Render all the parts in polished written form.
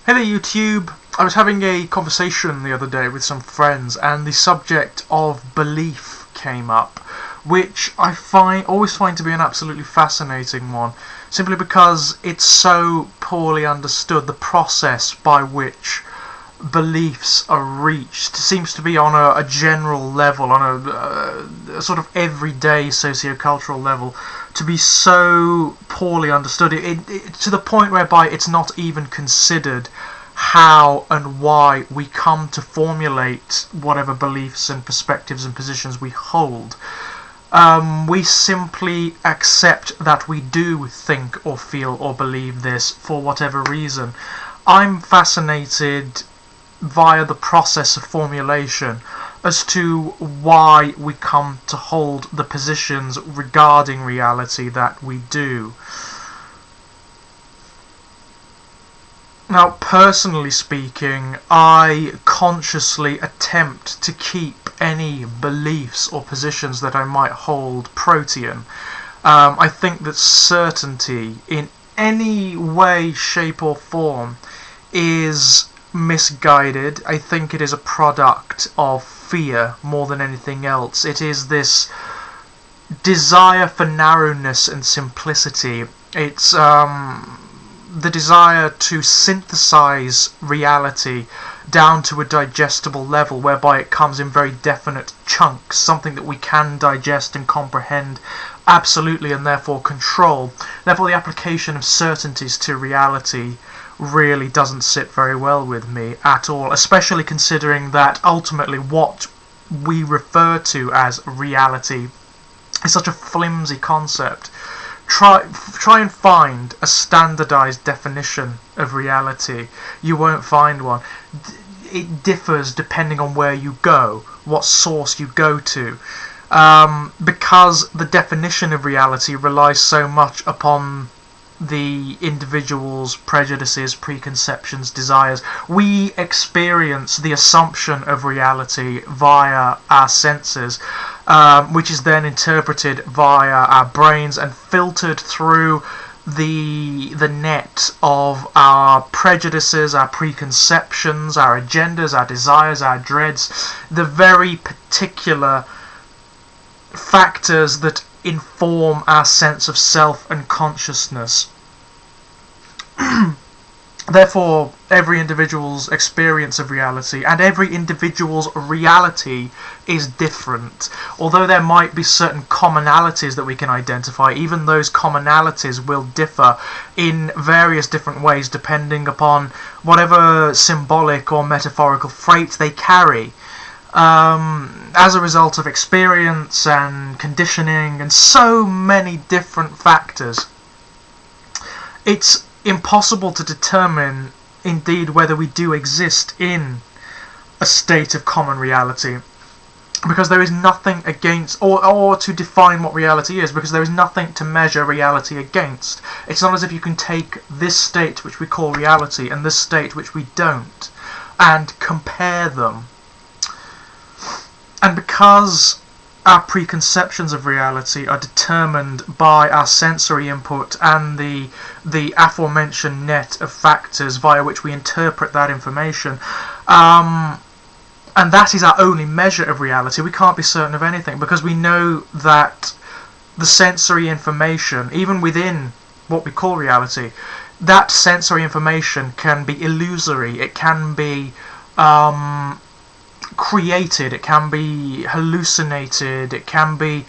Hey there YouTube! I was having a conversation the other day with some friends and the subject of belief came up, which I always find to be an absolutely fascinating one, simply because it's so poorly understood. The process by which beliefs are reached seems to be on a general level, on a sort of everyday socio-cultural level, to be so poorly understood to the point whereby it's not even considered how and why we come to formulate whatever beliefs and perspectives and positions we hold. We simply accept that we do think or feel or believe this for whatever reason. I'm fascinated via the process of formulation as to why we come to hold the positions regarding reality that we do. Now, personally speaking, I consciously attempt to keep any beliefs or positions that I might hold protean. I think that certainty in any way, shape or form is misguided. I think it is a product of fear more than anything else. It is this desire for narrowness and simplicity. It's the desire to synthesize reality down to a digestible level whereby it comes in very definite chunks, something that we can digest and comprehend absolutely and therefore control. Therefore the application of certainties to reality really doesn't sit very well with me at all, especially considering that ultimately what we refer to as reality is such a flimsy concept. Try and find a standardized definition of reality. You won't find one. It differs depending on where you go, what source you go to, because the definition of reality relies so much upon the individual's prejudices, preconceptions, desires. We experience the assumption of reality via our senses, which is then interpreted via our brains and filtered through the net of our prejudices, our preconceptions, our agendas, our desires, our dreads, the very particular factors that inform our sense of self and consciousness. Therefore, every individual's experience of reality and every individual's reality is different. Although there might be certain commonalities that we can identify, even those commonalities will differ in various different ways depending upon whatever symbolic or metaphorical freight they carry. As a result of experience and conditioning and so many different factors, it's impossible to determine indeed whether we do exist in a state of common reality, because there is nothing against, or to define what reality is, because there is nothing to measure reality against. It's not as if you can take this state which we call reality and this state which we don't and compare them. And because our preconceptions of reality are determined by our sensory input and the aforementioned net of factors via which we interpret that information, and that is our only measure of reality, we can't be certain of anything, because we know that the sensory information, even within what we call reality, that sensory information can be illusory, it can be created, it can be hallucinated, it can be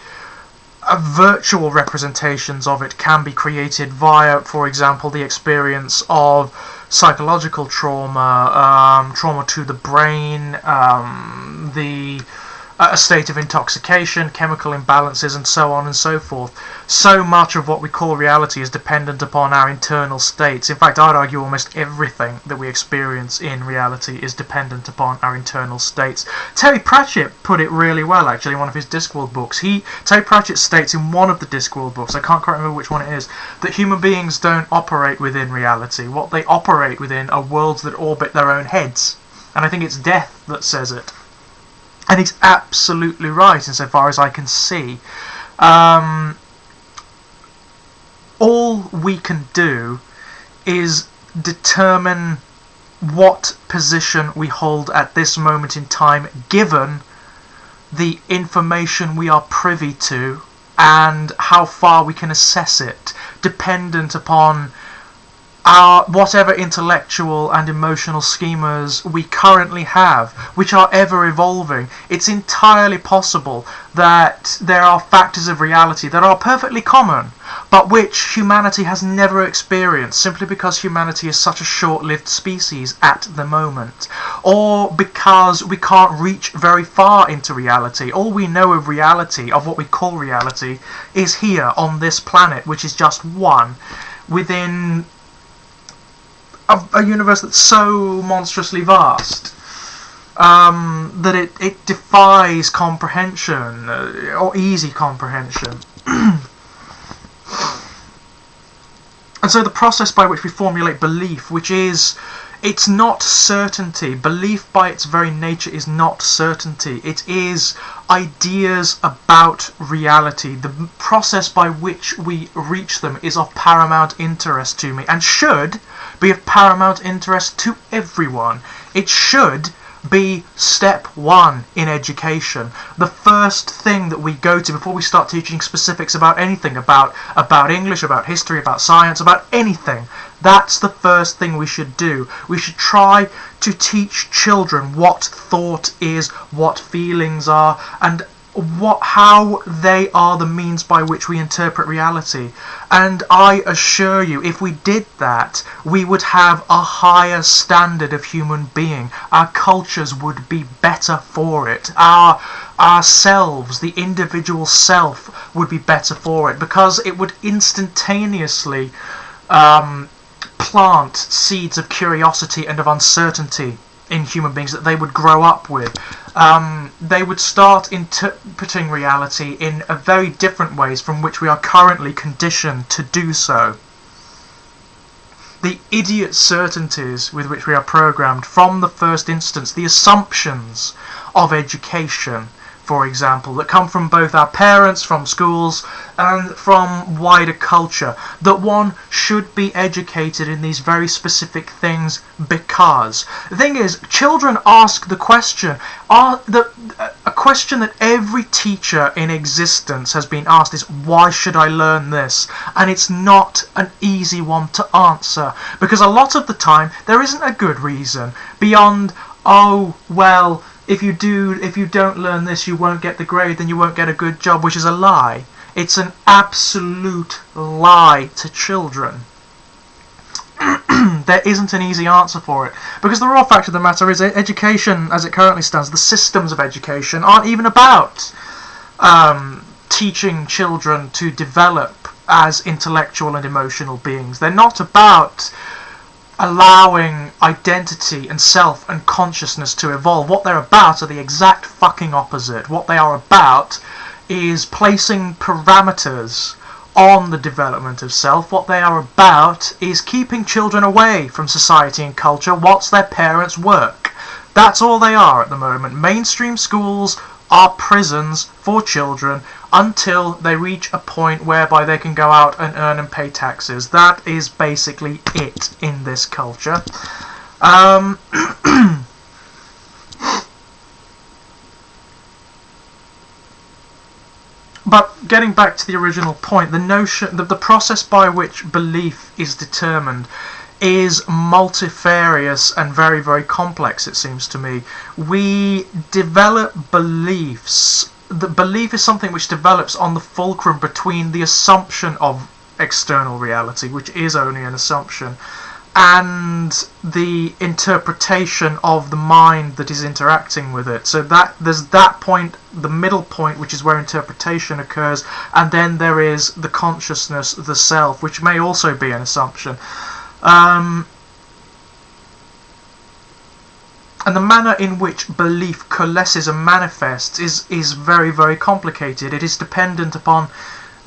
virtual representations of it can be created via, for example, the experience of psychological trauma, trauma to the brain, a state of intoxication, chemical imbalances, and so on and so forth. So much of what we call reality is dependent upon our internal states. In fact, I'd argue almost everything that we experience in reality is dependent upon our internal states. Terry Pratchett put it really well, actually, in one of his Discworld books. Terry Pratchett states in one of the Discworld books, I can't quite remember which one it is, that human beings don't operate within reality. What they operate within are worlds that orbit their own heads. And I think it's Death that says it. And he's absolutely right insofar as I can see. All we can do is determine what position we hold at this moment in time, given the information we are privy to and how far we can assess it, dependent upon our whatever intellectual and emotional schemas we currently have, which are ever evolving. It's entirely possible that there are factors of reality that are perfectly common, but which humanity has never experienced, simply because humanity is such a short-lived species at the moment, or because we can't reach very far into reality. All we know of reality, of what we call reality, is here on this planet, which is just one within a universe that's so monstrously vast that it defies comprehension, or easy comprehension. And so the process by which we formulate belief, which is, it's not certainty. Belief by its very nature is not certainty. It is ideas about reality. The process by which we reach them is of paramount interest to me, and should be of paramount interest to everyone. It should be step one in education. The first thing that we go to before we start teaching specifics about anything, about English, about history, about science, about anything. That's the first thing we should do. We should try to teach children what thought is, what feelings are, and how they are the means by which we interpret reality. And I assure you, if we did that, we would have a higher standard of human being. Our cultures would be better for it. Ourselves, the individual self, would be better for it, because it would instantaneously plant seeds of curiosity and of uncertainty in human beings that they would grow up with. They would start interpreting reality in a very different ways from which we are currently conditioned to do so. The idiot certainties with which we are programmed from the first instance, the assumptions of education, for example, that come from both our parents, from schools, and from wider culture, that one should be educated in these very specific things because. The thing is, children ask the question, a question that every teacher in existence has been asked is, why should I learn this? And it's not an easy one to answer, because a lot of the time there isn't a good reason beyond, oh, well, if you don't learn this, you won't get the grade, then you won't get a good job, which is a lie. It's an absolute lie to children. There isn't an easy answer for it, because the raw fact of the matter is education, as it currently stands, the systems of education aren't even about teaching children to develop as intellectual and emotional beings. They're not about allowing identity and self and consciousness to evolve. What they're about are the exact fucking opposite. What they are about is placing parameters on the development of self. What they are about is keeping children away from society and culture whilst their parents work. That's all they are at the moment. Mainstream schools are prisons for children until they reach a point whereby they can go out and earn and pay taxes. That is basically it in this culture. But getting back to the original point, the notion that the process by which belief is determined is multifarious and very, very complex, it seems to me. We develop beliefs. The belief is something which develops on the fulcrum between the assumption of external reality, which is only an assumption, and the interpretation of the mind that is interacting with it. So that there's that point, the middle point, which is where interpretation occurs, and then there is the consciousness, the self, which may also be an assumption. And the manner in which belief coalesces and manifests is very, very complicated. It is dependent upon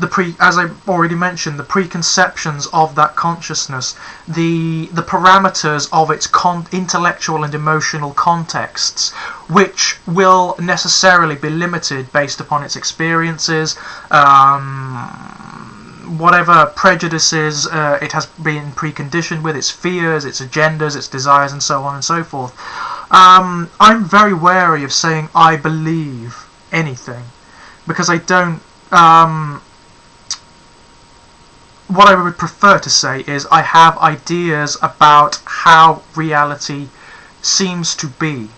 as I already mentioned, the preconceptions of that consciousness, the parameters of its intellectual and emotional contexts, which will necessarily be limited based upon its experiences, whatever prejudices it has been preconditioned with, its fears, its agendas, its desires, and so on and so forth. I'm very wary of saying I believe anything, because I don't. What I would prefer to say is I have ideas about how reality seems to be.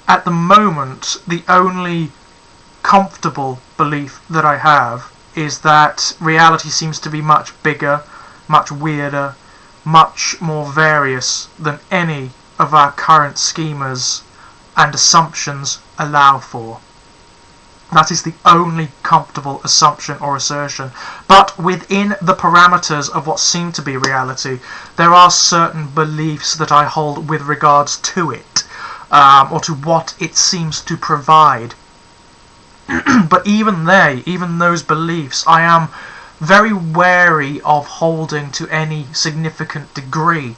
At the moment, the only comfortable belief that I have is that reality seems to be much bigger, much weirder, much more various than any of our current schemas and assumptions allow for. That is the only comfortable assumption or assertion. But within the parameters of what seem to be reality, there are certain beliefs that I hold with regards to it, or to what it seems to provide. But even those beliefs, I am very wary of holding to any significant degree.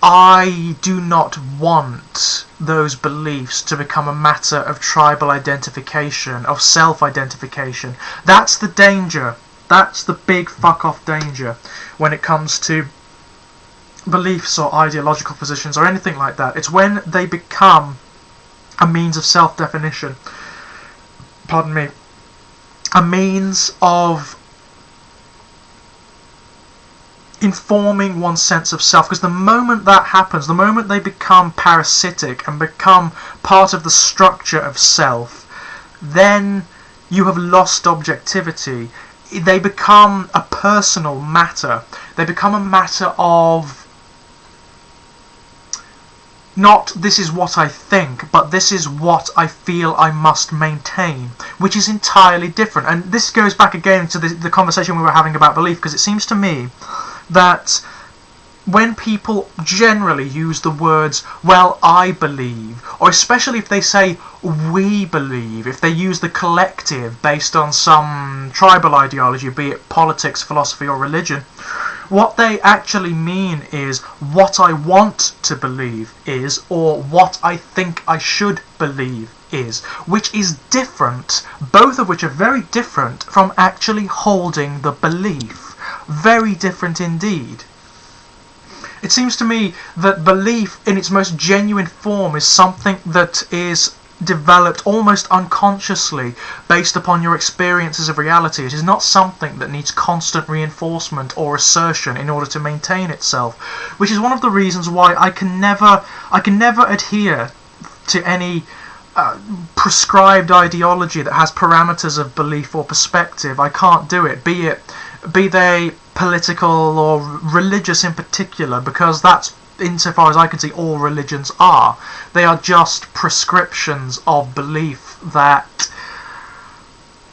I do not want those beliefs to become a matter of tribal identification, of self-identification. That's the danger. That's the big fuck-off danger when it comes to beliefs or ideological positions or anything like that. It's when they become a means of self-definition. Pardon me. A means of informing one's sense of self, because the moment that happens, the moment they become parasitic and become part of the structure of self, then you have lost objectivity. They become a personal matter. They become a matter of not this is what I think, but this is what I feel I must maintain, which is entirely different. And this goes back again to the conversation we were having about belief, because it seems to me that when people generally use the words, well, I believe, or especially if they say we believe, if they use the collective based on some tribal ideology, be it politics, philosophy, or religion, what they actually mean is what I want to believe is, or what I think I should believe is, which is different, both of which are very different from actually holding the belief. Very different indeed. It seems to me that belief in its most genuine form is something that is developed almost unconsciously based upon your experiences of reality. It is not something that needs constant reinforcement or assertion in order to maintain itself, which is one of the reasons why I can never adhere to any prescribed ideology that has parameters of belief or perspective. I can't do it, be they political or religious in particular, because that's, insofar as I can see, all religions are. They are just prescriptions of belief that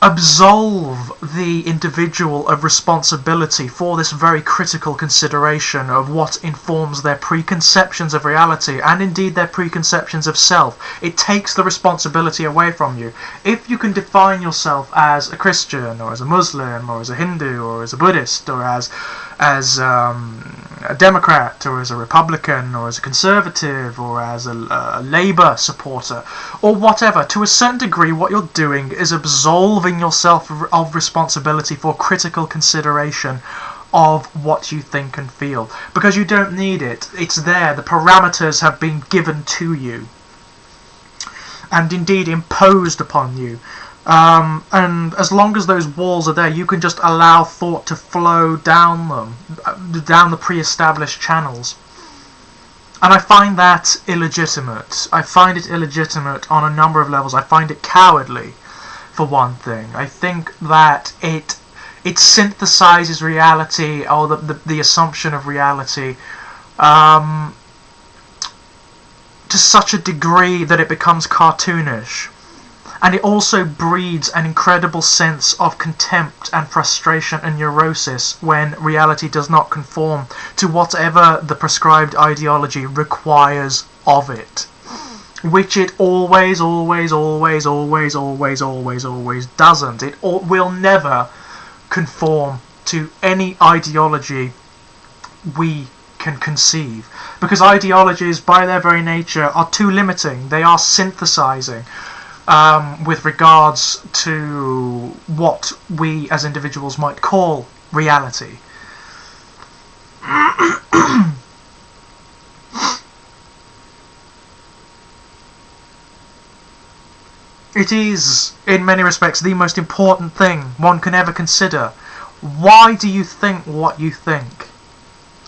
absolve the individual of responsibility for this very critical consideration of what informs their preconceptions of reality and indeed their preconceptions of self. It takes the responsibility away from you. If you can define yourself as a Christian or as a Muslim or as a Hindu or as a Buddhist or as a Democrat or as a Republican or as a Conservative or as a Labour supporter or whatever, to a certain degree what you're doing is absolving yourself of responsibility for critical consideration of what you think and feel, because you don't need it. It's there. The parameters have been given to you and indeed imposed upon you. And as long as those walls are there, you can just allow thought to flow down them, down the pre-established channels. And I find that illegitimate. I find it illegitimate on a number of levels. I find it cowardly, for one thing. I think that it synthesizes reality, or the assumption of reality, to such a degree that it becomes cartoonish. And it also breeds an incredible sense of contempt and frustration and neurosis when reality does not conform to whatever the prescribed ideology requires of it. Which it always doesn't. It will never conform to any ideology we can conceive. Because ideologies, by their very nature, are too limiting. They are synthesizing. With regards to what we as individuals might call reality. It is, in many respects, the most important thing one can ever consider. Why do you think what you think?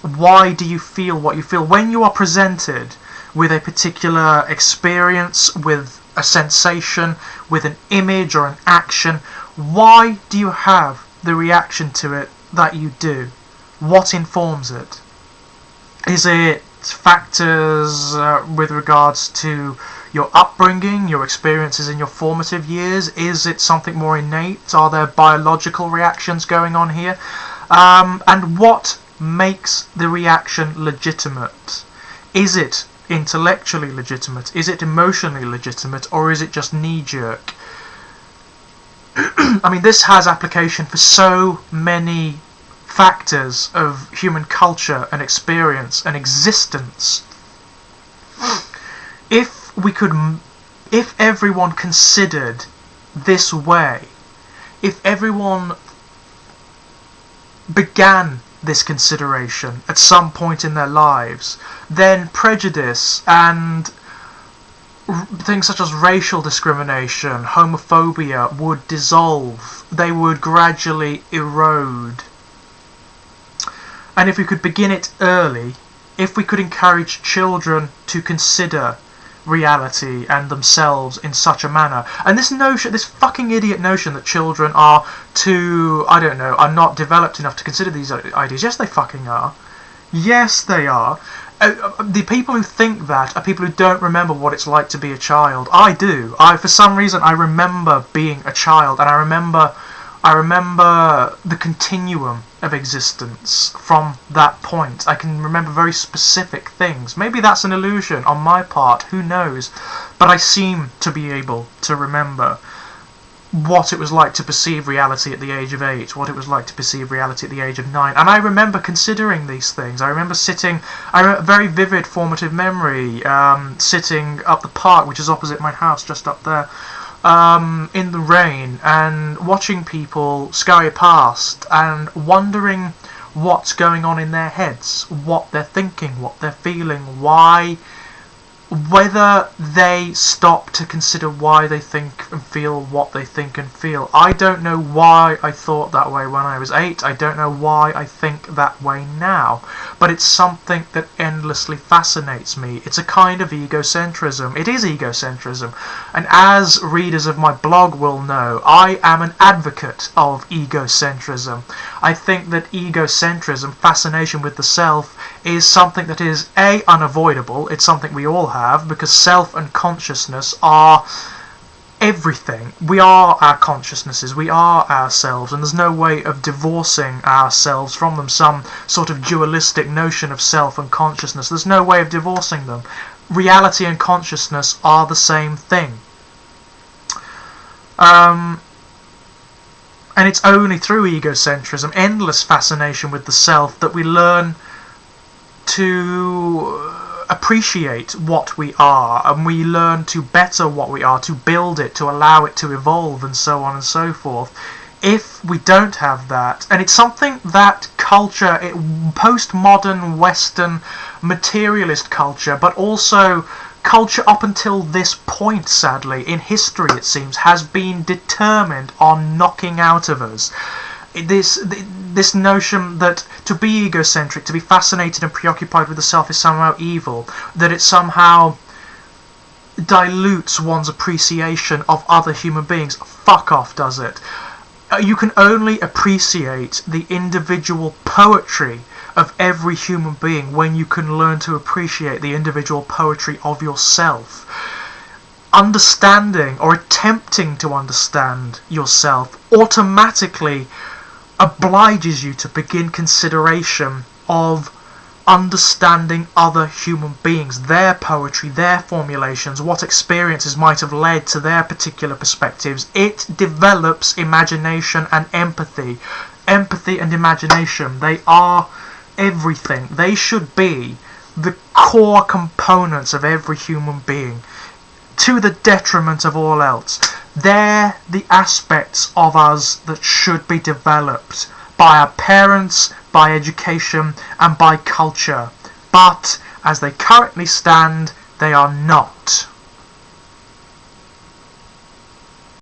Why do you feel what you feel? When you are presented with a particular experience, with a sensation, with an image or an action, why do you have the reaction to it that you do? What informs it? Is it factors with regards to your upbringing, your experiences in your formative years? Is it something more innate? Are there biological reactions going on here? And what makes the reaction legitimate? Is it intellectually legitimate? Is it emotionally legitimate? Or is it just knee-jerk? I mean, this has application for so many factors of human culture and experience and existence. If everyone considered this way, if everyone began this consideration at some point in their lives, then prejudice and things such as racial discrimination, homophobia would dissolve. They would gradually erode. And if we could begin it early, if we could encourage children to consider reality and themselves in such a manner, and this fucking idiot notion that children are are not developed enough to consider these ideas. Yes, they fucking are. Yes, they are. The people who think that are people who don't remember what it's like to be a child. I do. For some reason, I remember being a child, and I remember the continuum of existence from that point. I can remember very specific things. Maybe that's an illusion on my part, who knows? But I seem to be able to remember what it was like to perceive reality at the age of 8, what it was like to perceive reality at the age of 9. And I remember considering these things. I remember a very vivid formative memory, sitting up the park, which is opposite my house, just up there, in the rain, and watching people scurry past and wondering what's going on in their heads, what they're thinking, what they're feeling, whether they stop to consider why they think and feel what they think and feel. I don't know why I thought that way when I was 8. I don't know why I think that way now. But it's something that endlessly fascinates me. It's a kind of egocentrism. It is egocentrism. And as readers of my blog will know, I am an advocate of egocentrism. I think that egocentrism, fascination with the self, is something that is unavoidable. It's something we all have, because self and consciousness are everything. We are our consciousnesses, we are ourselves, and there's no way of divorcing ourselves from them. Some sort of dualistic notion of self and consciousness, there's no way of divorcing them. Reality and consciousness are the same thing. And it's only through egocentrism, endless fascination with the self, that we learn to appreciate what we are, and we learn to better what we are, to build it, to allow it to evolve, and so on and so forth. If we don't have that, and it's something that culture, postmodern Western materialist culture, but also culture up until this point, sadly, in history it seems, has been determined on knocking out of us. This notion that to be egocentric, to be fascinated and preoccupied with the self, is somehow evil, that it somehow dilutes one's appreciation of other human beings. Fuck off, does it? You can only appreciate the individual poetry of every human being when you can learn to appreciate the individual poetry of yourself. Understanding, or attempting to understand yourself, automatically obliges you to begin consideration of understanding other human beings, their poetry, their formulations, what experiences might have led to their particular perspectives. It develops imagination and empathy. Empathy and imagination, they are everything. They should be the core components of every human being, to the detriment of all else. They're the aspects of us that should be developed by our parents, by education, and by culture. But as they currently stand, they are not.